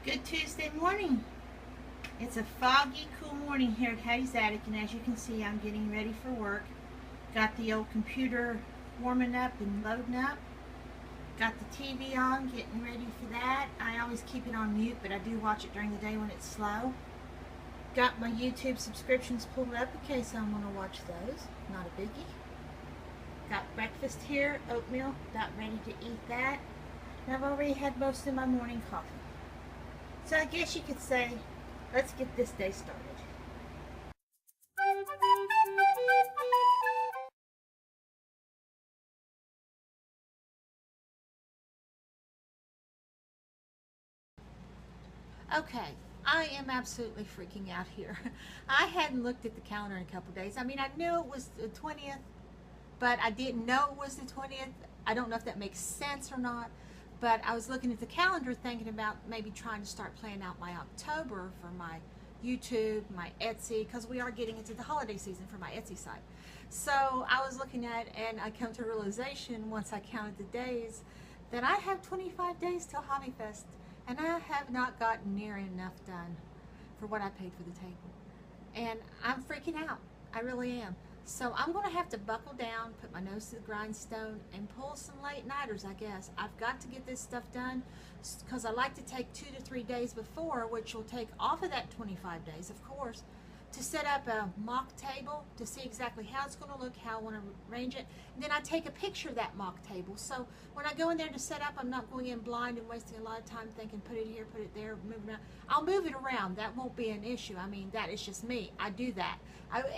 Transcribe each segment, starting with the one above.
Good Tuesday morning. It's a foggy, cool morning here at Hattie's Attic, and as you can see, I'm getting ready for work. Got the old computer warming up and loading up. Got the TV on, getting ready for that. I always keep it on mute, but I do watch it during the day when it's slow. Got my YouTube subscriptions pulled up in case I want to watch those. Not a biggie. Got breakfast here, oatmeal, about ready to eat that. And I've already had most of my morning coffee. So I guess you could say, let's get this day started. Okay, I am absolutely freaking out here. I hadn't looked at the calendar in a couple days. I mean, I knew it was the 20th, but I didn't know it was the 20th. I don't know if that makes sense or not, but I was looking at the calendar thinking about maybe trying to start planning out my October for my YouTube, my Etsy, because we are getting into the holiday season for my Etsy site. So I was looking at, and I come to a realization once I counted the days that I have 25 days till Hobby Fest, and I have not gotten near enough done for what I paid for the table. And I'm freaking out. I really am. So I'm going to have to buckle down, put my nose to the grindstone, and pull some late-nighters, I guess. I've got to get this stuff done because I like to take 2 to 3 days before, which will take off of that 25 days, of course, to set up a mock table to see exactly how it's going to look, how I want to arrange it. And then I take a picture of that mock table. So when I go in there to set up, I'm not going in blind and wasting a lot of time thinking, put it here, put it there, move it around. I'll move it around. That won't be an issue. I mean, that is just me. I do that.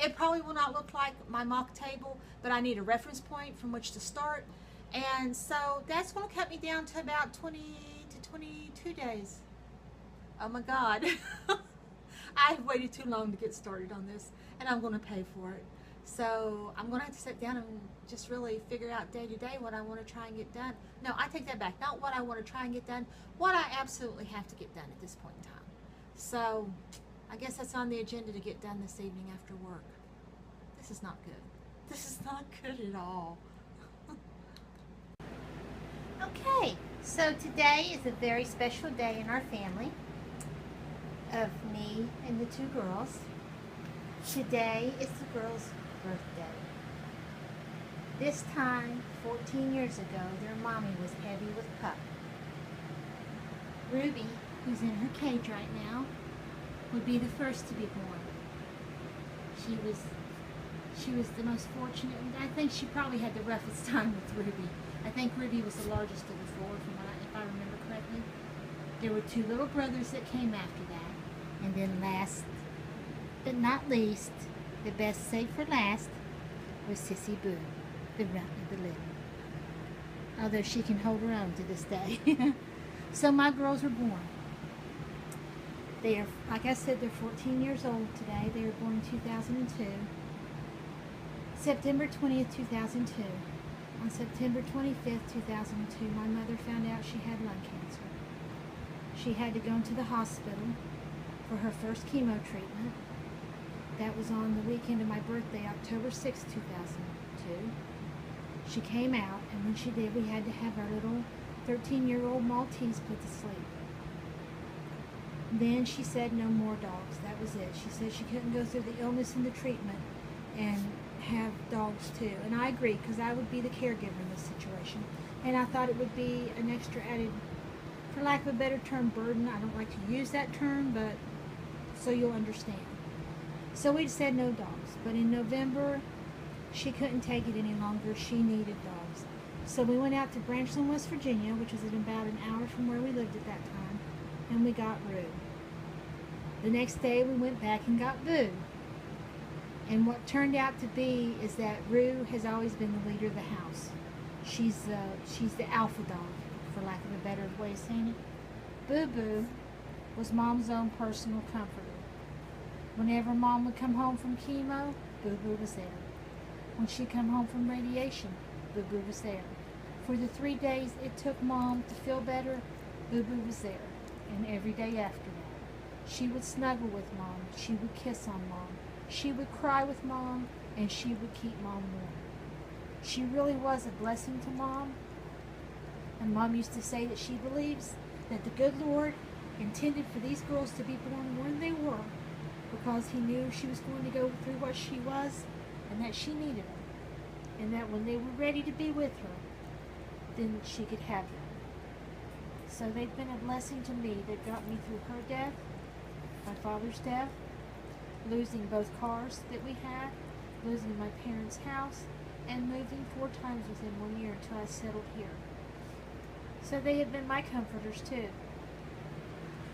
It probably will not look like my mock table, but I need a reference point from which to start. And so that's going to cut me down to about 20 to 22 days. Oh my God. I've waited too long to get started on this, and I'm going to pay for it. So I'm going to have to sit down and just really figure out day to day what I want to try and get done. No, I take that back. Not what I want to try and get done, what I absolutely have to get done at this point in time. So I guess that's on the agenda to get done this evening after work. This is not good. This is not good at all. Okay, so today is a very special day in our family of me and the two girls. Today is the girls' birthday. This time, 14 years ago, their mommy was heavy with pup. Ruby, who's in her cage right now, would be the first to be born. She was the most fortunate, and I think she probably had the roughest time with Ruby. I think Ruby was the largest of the four, if I remember correctly. There were two little brothers that came after that. And then last but not least, the best saved for last, was Sissy Boo, the runt of the litter. Although she can hold her own to this day. So my girls were born. They are, like I said, they're 14 years old today. They were born in 2002. September 20th, 2002. On September 25th, 2002, my mother found out she had lung cancer. She had to go into the hospital for her first chemo treatment. That was on the weekend of my birthday, October 6, 2002. She came out, and when she did, we had to have our little 13-year-old Maltese put to sleep. Then she said no more dogs. That was it. She said she couldn't go through the illness and the treatment and have dogs too. And I agreed, because I would be the caregiver in this situation. And I thought it would be an extra added, for lack of a better term, burden. I don't like to use that term, but so you'll understand. So we said no dogs. But in November, she couldn't take it any longer. She needed dogs. So we went out to Branchland, West Virginia, which was about an hour from where we lived at that time, and we got Rue. The next day, we went back and got Boo. And what turned out to be is that Rue has always been the leader of the house. She's the alpha dog, for lack of a better way of saying it. Boo Boo was Mom's own personal comforter. Whenever Mom would come home from chemo, Boo Boo was there. When she'd come home from radiation, Boo Boo was there. For the 3 days it took Mom to feel better, Boo Boo was there. And every day after that, she would snuggle with Mom. She would kiss on Mom. She would cry with Mom, and she would keep Mom warm. She really was a blessing to Mom. And Mom used to say that she believes that the good Lord intended for these girls to be born where they were, because he knew she was going to go through what she was, and that she needed them, and that when they were ready to be with her, then she could have them. So they've been a blessing to me. They've got me through her death, my father's death, losing both cars that we had, losing my parents' house, and moving 4 times within 1 year until I settled here. So they have been my comforters too.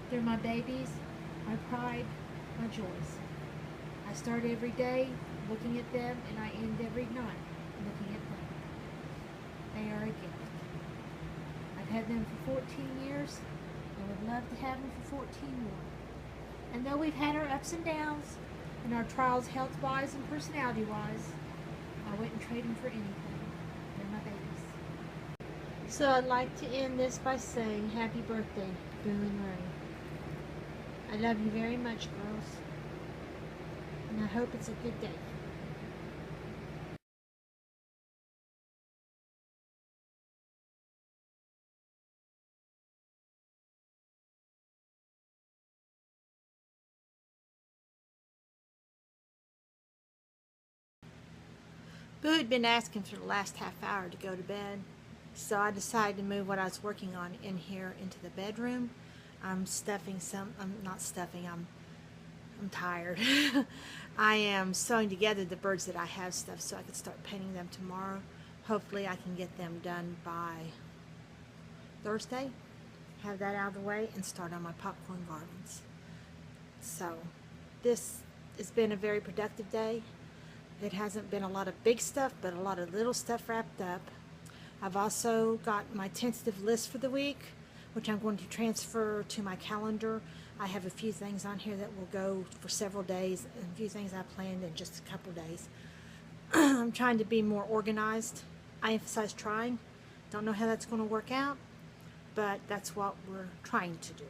They're my babies, my pride, my joys. I start every day looking at them, and I end every night looking at them. They are a gift. I've had them for 14 years, and would love to have them for 14 more. And though we've had our ups and downs, and our trials health-wise and personality-wise, I wouldn't trade them for anything. They're my babies. So I'd like to end this by saying happy birthday, Boo and Ray. I love you very much, girls, and I hope it's a good day. Boo had been asking for the last half hour to go to bed, so I decided to move what I was working on in here into the bedroom. I'm not stuffing, I'm tired. I am sewing together the birds that I have stuffed so I can start painting them tomorrow. Hopefully I can get them done by Thursday, have that out of the way, and start on my popcorn gardens. So this has been a very productive day. It hasn't been a lot of big stuff, but a lot of little stuff wrapped up. I've also got my tentative list for the week, which I'm going to transfer to my calendar. I have a few things on here that will go for several days, and a few things I planned in just a couple days. I'm trying to be more organized. I emphasize trying. Don't know how that's going to work out, but that's what we're trying to do.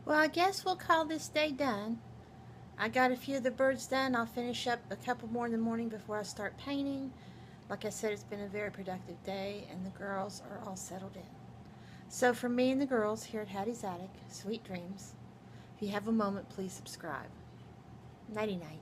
Well, I guess we'll call this day done. I got a few of the birds done. I'll finish up a couple more in the morning before I start painting. Like I said, it's been a very productive day, and the girls are all settled in. So for me and the girls here at Hattie's Attic, sweet dreams. If you have a moment, please subscribe. Nighty-night.